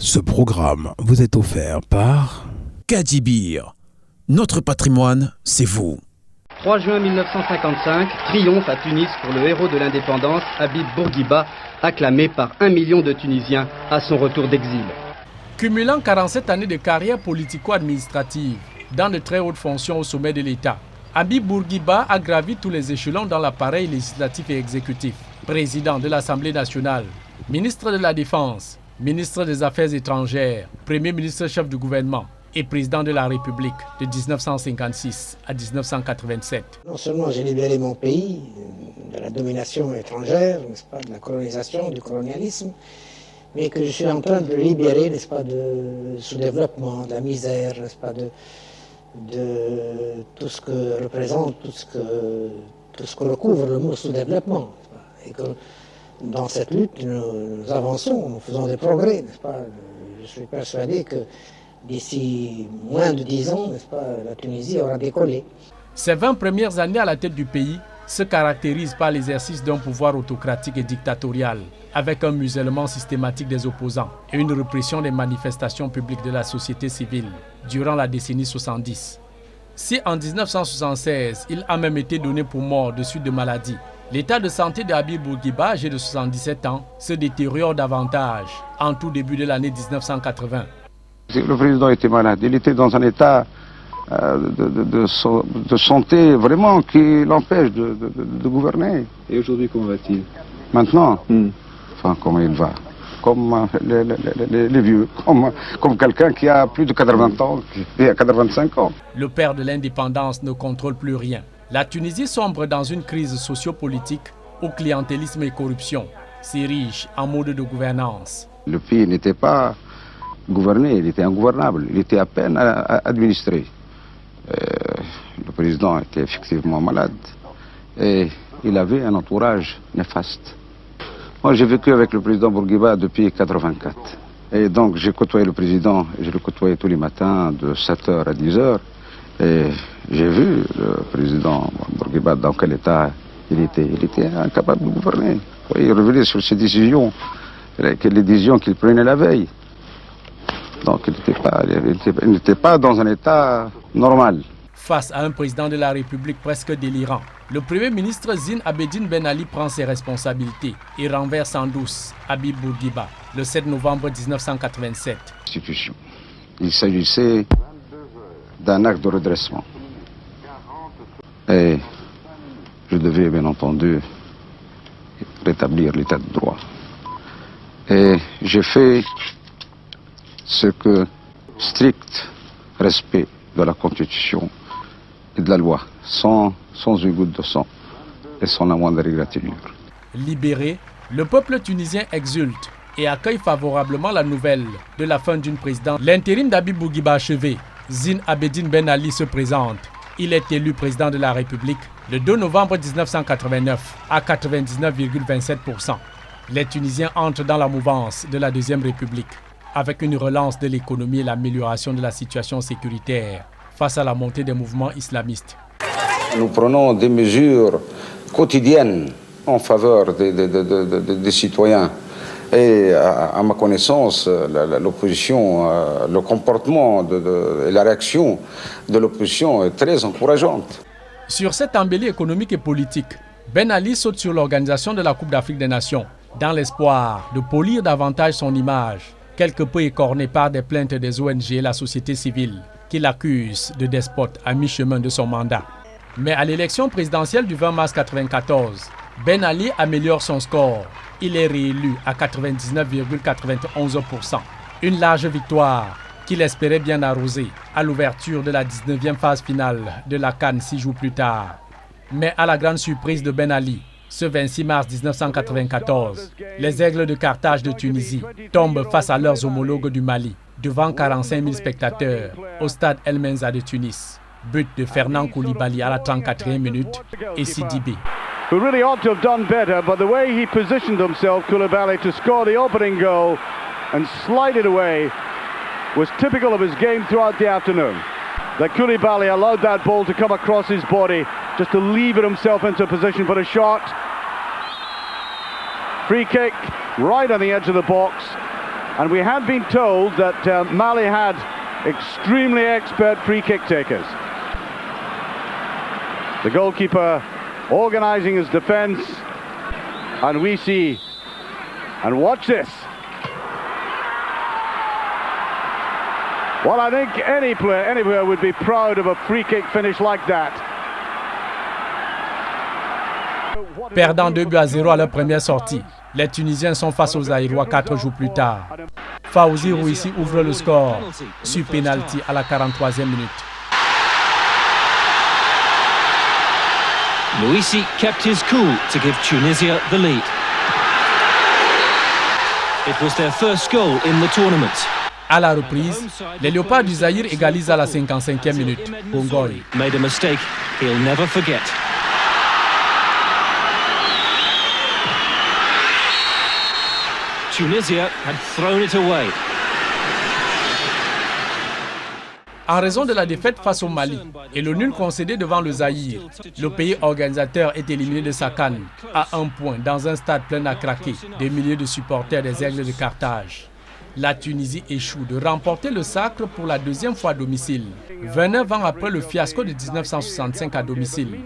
Ce programme vous est offert par Kadibir. Notre patrimoine, c'est vous. 3 juin 1955, triomphe à Tunis pour le héros de l'indépendance, Habib Bourguiba, acclamé par 1 million de Tunisiens à son retour d'exil. Cumulant 47 années de carrière politico-administrative dans de très hautes fonctions au sommet de l'État, Habib Bourguiba a gravi tous les échelons dans l'appareil législatif et exécutif. Président de l'Assemblée nationale, ministre de la Défense, ministre des Affaires étrangères, premier ministre chef du gouvernement et président de la République de 1956 à 1987. Non seulement j'ai libéré mon pays de la domination étrangère, n'est-ce pas, de la colonisation, du colonialisme, mais que je suis en train de le libérer, n'est-ce pas, de sous-développement, de la misère, n'est-ce pas, de tout ce que représente, tout ce que recouvre le mot sous-développement. Et que dans cette lutte, nous avançons, nous faisons des progrès, n'est-ce pas. Je suis persuadé que d'ici moins de 10 ans, n'est-ce pas, la Tunisie aura décollé. Ces 20 premières années à la tête du pays se caractérisent par l'exercice d'un pouvoir autocratique et dictatorial, avec un musellement systématique des opposants et une répression des manifestations publiques de la société civile durant la décennie 70. Si en 1976, il a même été donné pour mort de suite de maladie, l'état de santé de Habib Bourguiba, âgé de 77 ans, se détériore davantage en tout début de l'année 1980. Le président était malade, il était dans un état de santé vraiment qui l'empêche de gouverner. Et aujourd'hui, comment va-t-il? Maintenant, enfin, comment il va? Comme les vieux, comme quelqu'un qui a plus de 80 ans, qui a 85 ans. Le père de l'indépendance ne contrôle plus rien. La Tunisie sombre dans une crise sociopolitique où clientélisme et corruption s'érigent en mode de gouvernance. Le pays n'était pas gouverné, il était ingouvernable, il était à peine administré. Le président était effectivement malade et il avait un entourage néfaste. Moi j'ai vécu avec le président Bourguiba depuis 1984 et donc j'ai côtoyé le président, je le côtoyais tous les matins de 7h à 10h et j'ai vu le président Bourguiba dans quel état il était incapable de gouverner. Il revenait sur ses décisions, les décisions qu'il prenait la veille. Donc il n'était pas dans un état normal. Face à un président de la République presque délirant, le Premier ministre Zine Abedine Ben Ali prend ses responsabilités et renverse en douce Habib Bourguiba le 7 novembre 1987. Il s'agissait d'un acte de redressement. Et je devais bien entendu rétablir l'état de droit. Et j'ai fait ce que strict respect de la Constitution et de la loi, sans une goutte de sang et sans la moindre égratignure. Libéré, le peuple tunisien exulte et accueille favorablement la nouvelle de la fin d'une présidence. L'intérim d'Habib Bourguiba achevé, Zine Abedine Ben Ali se présente. Il est élu président de la République le 2 novembre 1989 à 99,27%. Les Tunisiens entrent dans la mouvance de la Deuxième République, avec une relance de l'économie et l'amélioration de la situation sécuritaire face à la montée des mouvements islamistes. Nous prenons des mesures quotidiennes en faveur des citoyens. Et à ma connaissance, l'opposition, le comportement et la réaction de l'opposition est très encourageante. Sur cette embellie économique et politique, Ben Ali saute sur l'organisation de la Coupe d'Afrique des Nations dans l'espoir de polir davantage son image, quelque peu écornée par des plaintes des ONG et la société civile qui l'accusent de despote à mi-chemin de son mandat. Mais à l'élection présidentielle du 20 mars 1994, Ben Ali améliore son score. Il est réélu à 99,91%. Une large victoire qu'il espérait bien arroser à l'ouverture de la 19e phase finale de la CAN 6 jours plus tard. Mais à la grande surprise de Ben Ali, ce 26 mars 1994, les Aigles de Carthage de Tunisie tombent face à leurs homologues du Mali, devant 45 000 spectateurs au stade El Menza de Tunis. But de Fernand Koulibaly à la 34e minute et Sidibé. Who really ought to have done better, but the way he positioned himself, Koulibaly, to score the opening goal and slide it away was typical of his game throughout the afternoon. That Koulibaly allowed that ball to come across his body just to lever himself into position for a shot. Free kick right on the edge of the box. And we had been told that Mali had extremely expert free kick takers. The goalkeeper organising his defence, and we see, and watch this. Well, I think any player anywhere would be proud of a free kick finish like that. Perdant 2-0 à leur première sortie, les Tunisiens sont face aux Zaïrois 4 jours plus tard. Fawzi Rouissi ouvre le score sur pénalty à la 43e minute. Louisi kept his cool to give Tunisia the lead. It was their first goal in the tournament. À la reprise, les Léopards du Zaïre égalisent à la 55e minute. Bongoy Made a mistake he'll never forget. Tunisia had thrown it away. En raison de la défaite face au Mali et le nul concédé devant le Zaïre, le pays organisateur est éliminé de sa CAN à 1 point dans un stade plein à craquer des milliers de supporters des Aigles de Carthage. La Tunisie échoue de remporter le sacre pour la deuxième fois à domicile, 29 ans après le fiasco de 1965 à domicile.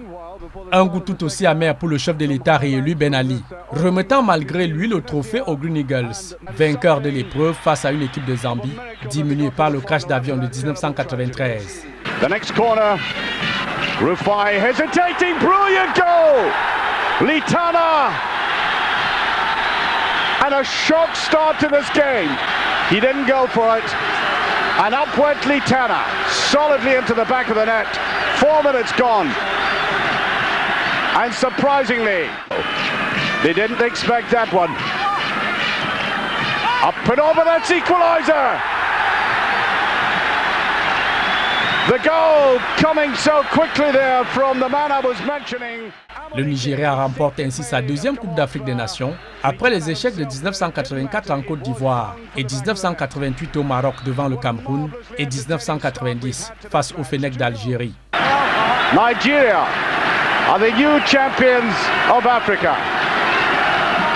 Un goût tout aussi amer pour le chef de l'État réélu Ben Ali, remettant malgré lui le trophée aux Green Eagles, vainqueur de l'épreuve face à une équipe de Zambie, diminuée par le crash d'avion de 1993. The next corner, Rufai hesitating, brilliant goal! Litana! And a shock start to this game. He didn't go for it. And up went Litana, solidly into the back of the net. 4 minutes gone. And surprisingly, they didn't expect that one. Up and over, that's equaliser! The goal coming so quickly there from the man I was mentioning. Le Nigeria remporte ainsi sa deuxième Coupe d'Afrique des Nations après les échecs de 1984 en Côte d'Ivoire et 1988 au Maroc devant le Cameroun et 1990 face au Fennec d'Algérie. Nigeria are the new champions of Africa.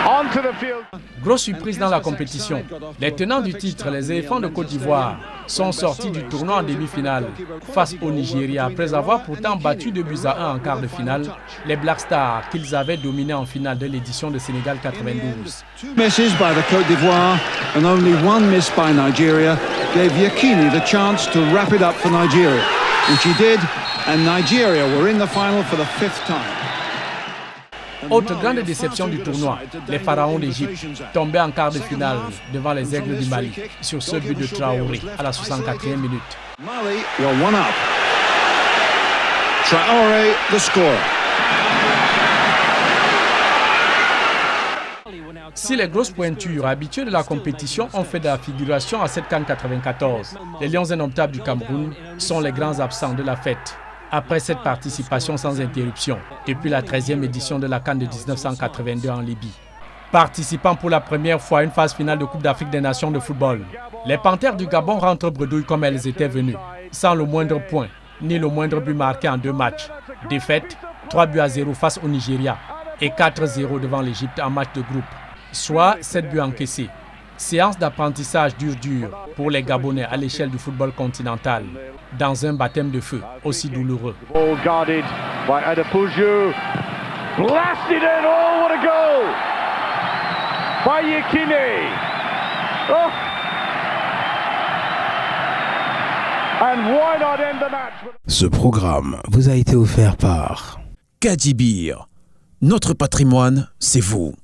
Onto the field. Grosse surprise dans la compétition. Les tenants du titre, les éléphants de Côte d'Ivoire, sont sortis du tournoi en demi-finale face au Nigeria après avoir pourtant battu 2-1 en quart de finale les Black Stars qu'ils avaient dominés en finale de l'édition de Sénégal 92. 2 misses by the Côte d'Ivoire and only 1 miss by Nigeria gave Yekini the chance to wrap it up for Nigeria, which he did, and Nigeria were in the final for the 5th time. Autre grande déception du tournoi, les Pharaons d'Égypte, tombés en quart de finale devant les Aigles du Mali sur ce but de Traoré à la 64e minute. Mali were 1 up. Traoré, the scorer. Si les grosses pointures habituées de la compétition ont fait de la figuration à cette CAN 94, les Lions indomptables du Cameroun sont les grands absents de la fête. Après cette participation sans interruption, depuis la 13e édition de la CAN de 1982 en Libye. Participant pour la première fois à une phase finale de Coupe d'Afrique des Nations de football, les Panthères du Gabon rentrent bredouilles comme elles étaient venues, sans le moindre point, ni le moindre but marqué en 2 matchs. Défaite, 3-0 face au Nigeria et 4-0 devant l'Égypte en match de groupe, soit 7 buts encaissés. Séance d'apprentissage dur pour les Gabonais à l'échelle du football continental, dans un baptême de feu aussi douloureux. Ball guarded by Adepoju. Blasted in, oh what a goal! By Yekini. Oh! And why not end the match? Ce programme vous a été offert par Kadibir. Notre patrimoine, c'est vous.